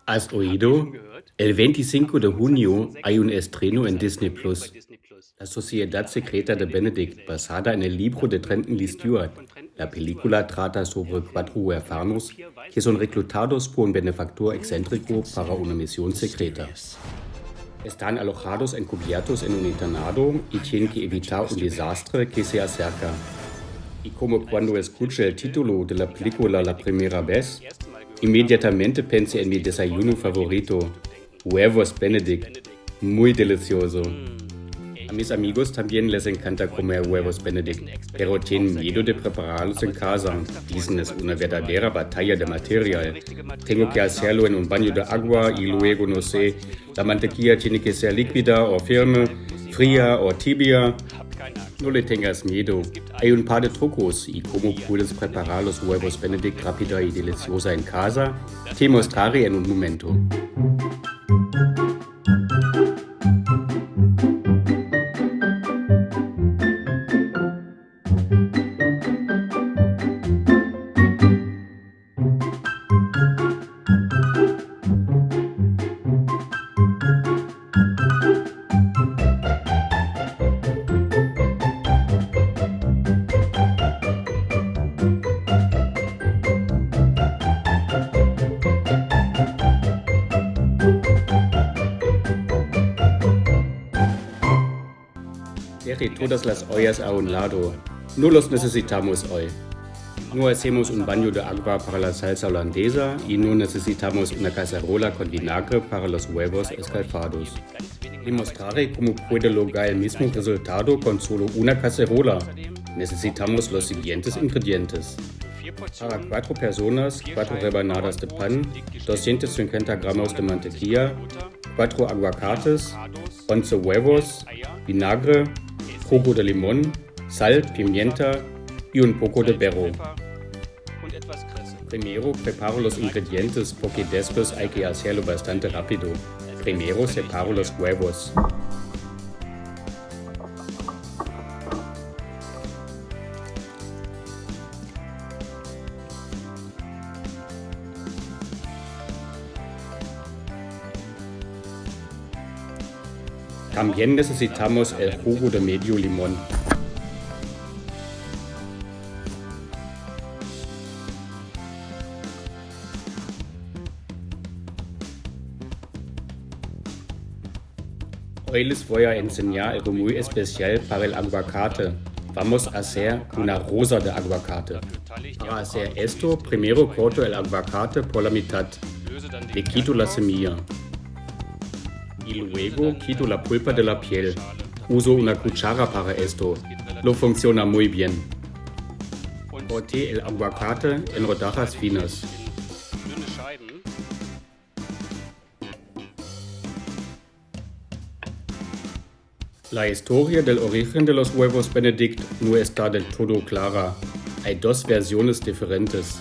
¿Has oído? El 25 de junio hay un estreno en Disney Plus. La Sociedad Secreta de Benedict, basada en el libro de Trenton Lee Stewart. La película trata sobre cuatro huérfanos que son reclutados por un benefactor excéntrico para una misión secreta. Están alojados encubiertos en un internado y tienen que evitar un desastre que se acerca. Y como cuando escuché el título de la película la primera vez, inmediatamente pensé en mi desayuno favorito, huevos Benedict, muy delicioso. A mis amigos también les encanta comer huevos Benedict, pero tienen miedo de prepararlos en casa. Dicen es una verdadera batalla de material. Tengo que hacerlo en un baño de agua y luego, no sé, la mantequilla tiene que ser líquida o firme, fría o tibia. No le tengas miedo. Hay un par de trucos y cómo puedes preparar los huevos Benedict rápida y deliciosa en casa. Te mostraré en un momento. Deje todas las ollas a un lado. No los necesitamos hoy. No hacemos un baño de agua para la salsa holandesa y no necesitamos una cacerola con vinagre para los huevos escalfados. Le mostraré cómo puede lograr el mismo resultado con solo una cacerola. Necesitamos los siguientes ingredientes. Para 4 personas, 4 rebanadas de pan, 250 gramos de mantequilla, 4 aguacates, 11 huevos, vinagre, jugo de limón, sal, pimienta y un poco de berro. Primero preparo los ingredientes porque después hay que hacerlo bastante rápido. Primero separo los huevos. También necesitamos el jugo de medio limón. Hoy les voy a enseñar algo muy especial para el aguacate. Vamos a hacer una rosa de aguacate. Para hacer esto, primero corto el aguacate por la mitad. Le quito la semilla. Y luego quito la pulpa de la piel. Uso una cuchara para esto. Lo funciona muy bien. Corté el aguacate en rodajas finas. La historia del origen de los huevos Benedict no está del todo clara. Hay dos versiones diferentes.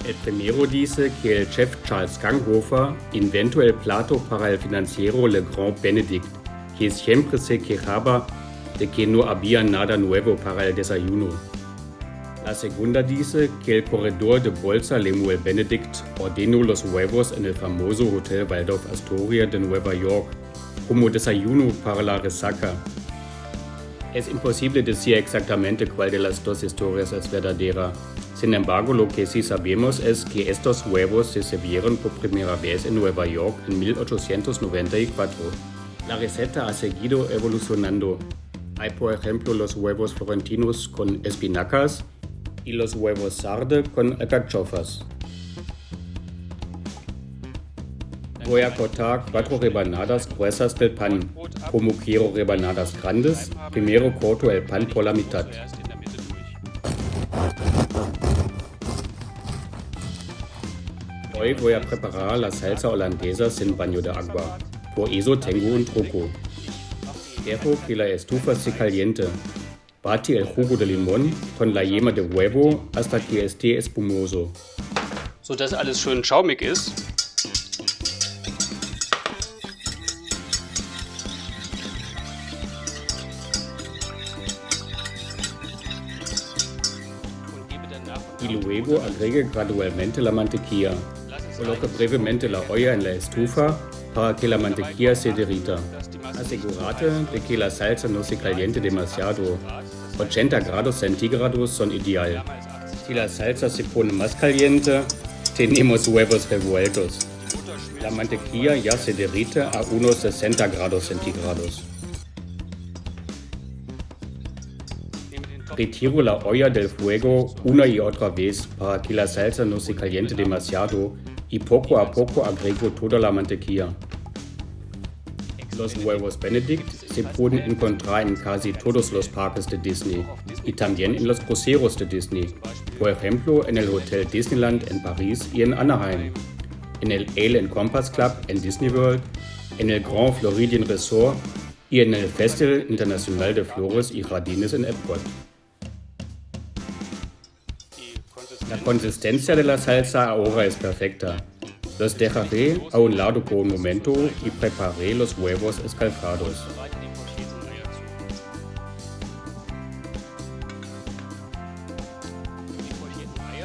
El primero dice que el chef Charles Ganghofer inventó el plato para el financiero Le Grand Benedict, que siempre se quejaba de que no había nada nuevo para el desayuno. La segunda dice que el corredor de bolsa Lemuel Benedict ordenó los huevos en el famoso Hotel Waldorf Astoria de Nueva York como desayuno para la resaca. Es imposible decir exactamente cuál de las dos historias es verdadera. Sin embargo, lo que sí sabemos es que estos huevos se sirvieron por primera vez en Nueva York en 1894. La receta ha seguido evolucionando. Hay por ejemplo los huevos florentinos con espinacas y los huevos sarde con alcachofas. Voy a cortar 4 rebanadas gruesas del pan. Como quiero rebanadas grandes, primero corto el pan por la mitad. Hoy voy a preparar la salsa holandesa sin baño de agua. Por eso tengo un truco. Dejo que la estufa se caliente. Bate el jugo de limón con la yema de huevo hasta que esté espumoso. So dass alles schön schaumig ist. Y luego agregue gradualmente la mantequilla. o lo que brevemente la olla en la estufa para que la mantequilla se derrita. Asegurate de que la salsa no se caliente demasiado. 80 grados centígrados son ideal. Si la salsa se pone más caliente, tenemos huevos revueltos. La mantequilla ya se derrite a unos 60 grados centígrados. Retiro la olla del fuego una y otra vez para que la salsa no se caliente demasiado y poco a poco agrego toda la mantequilla. Los huevos Benedict se pueden encontrar en casi todos los parques de Disney y también en los cruceros de Disney, por ejemplo en el Hotel Disneyland en París y en Anaheim, en el Ale & Compass Club en Disney World, en el Grand Floridian Resort y en el Festival Internacional de Flores y Jardines en Epcot. La consistencia de la salsa ahora es perfecta. Los dejaré a un lado por un momento y prepararé los huevos escalfados.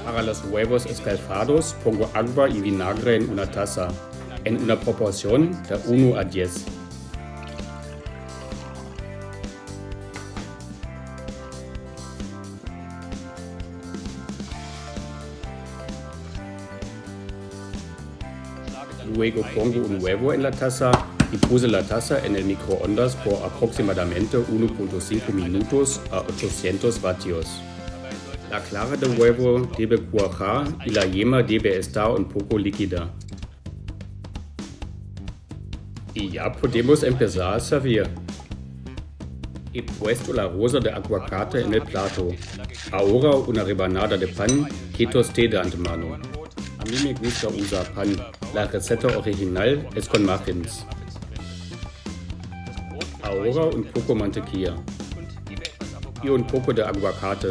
Para los huevos escalfados pongo agua y vinagre en una taza, en una proporción de 1 a 10. Luego pongo un huevo en la taza y puse la taza en el microondas por aproximadamente 1.5 minutos a 800 vatios. La clara del huevo debe cuajar y la yema debe estar un poco líquida. Y ya podemos empezar a servir. He puesto la rosa de aguacate en el plato. Ahora una rebanada de pan que tosté de antemano. A mí me gusta usar pan. La receta original es con muffins. Ahora un poco mantequilla. Y un poco de aguacate.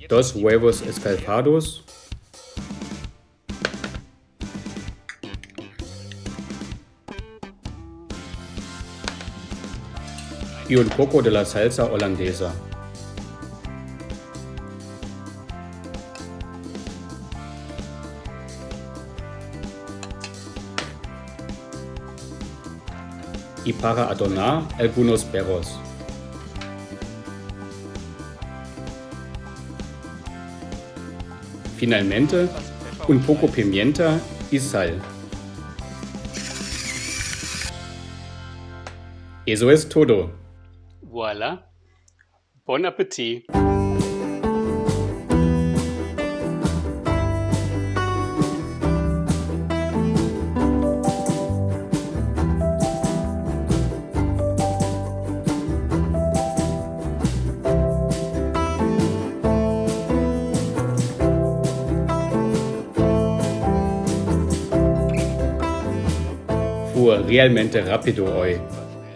Dos huevos escalfados. Y un poco de la salsa holandesa. Y para adornar algunos perros. Finalmente, un poco pimienta y sal. Eso es todo. Voilà. Bon Appetit. Fue realmente rápido hoy.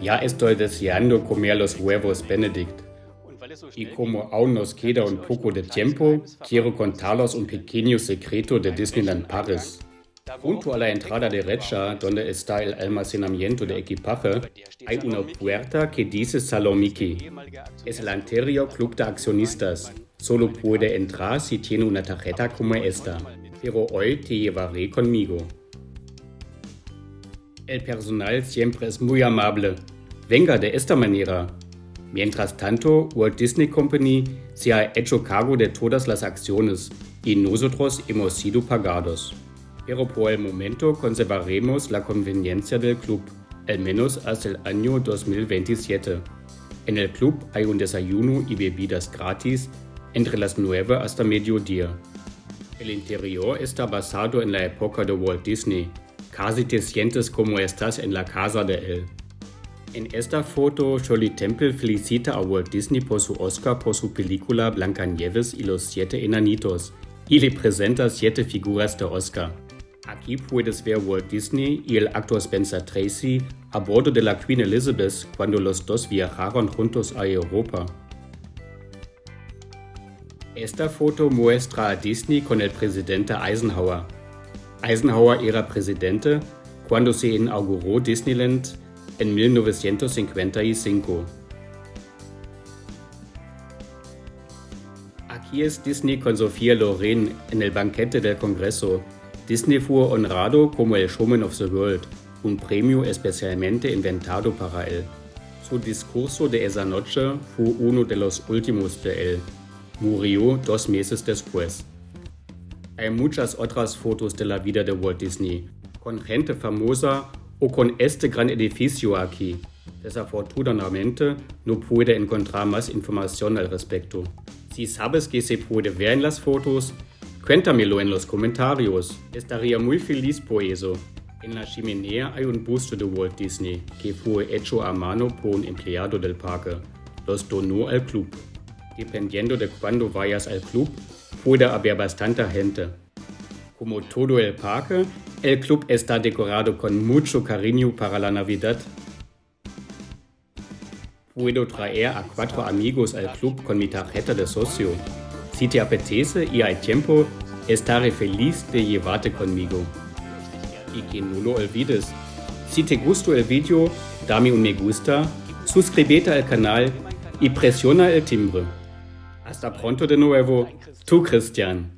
Ya estoy deseando comer los huevos Benedict. Y como aún nos queda un poco de tiempo, quiero contarles un pequeño secreto de Disneyland Paris. Junto a la entrada derecha, donde está el almacenamiento de equipaje, hay una puerta que dice Salón Mickey. Es el anterior club de accionistas. Solo puede entrar si tiene una tarjeta como esta. Pero hoy te llevaré conmigo. El personal siempre es muy amable. Venga de esta manera. Mientras tanto, Walt Disney Company se ha hecho cargo de todas las acciones y nosotros hemos sido pagados. Pero por el momento conservaremos la conveniencia del club, al menos hasta el año 2027. En el club hay un desayuno y bebidas gratis entre las 9 hasta mediodía. El interior está basado en la época de Walt Disney. Casi te sientes como estás en la casa de él. En esta foto, Shirley Temple felicita a Walt Disney por su Oscar por su película Blancanieves y los 7 enanitos y le presenta 7 figuras de Oscar. Aquí puedes ver Walt Disney y el actor Spencer Tracy a bordo de la Queen Elizabeth cuando los dos viajaron juntos a Europa. Esta foto muestra a Disney con el presidente Eisenhower. Eisenhower era presidente cuando se inauguró Disneyland en 1955. Aquí es Disney con Sofía Loren en el banquete del Congreso. Disney fue honrado como el Showman of the World, un premio especialmente inventado para él. Su discurso de esa noche fue uno de los últimos de él. Murió 2 meses después. Hay muchas otras fotos de la vida de Walt Disney, con gente famosa o con este gran edificio aquí. Desafortunadamente, no pude encontrar más información al respecto. Si sabes que se puede ver en las fotos, cuéntamelo en los comentarios. Estaría muy feliz por eso. En la chimenea hay un busto de Walt Disney, que fue hecho a mano por un empleado del parque. Los donó al club. Dependiendo de cuándo vayas al club, puede haber bastante gente. Como todo el parque, el club está decorado con mucho cariño para la Navidad. Puedo traer a 4 amigos al club con mi tarjeta de socio. Si te apetece y hay tiempo, estaré feliz de llevarte conmigo. Y que no lo olvides, si te gustó el video, dame un me gusta, suscríbete al canal y presiona el timbre. Hasta pronto de nuevo, tu Christian.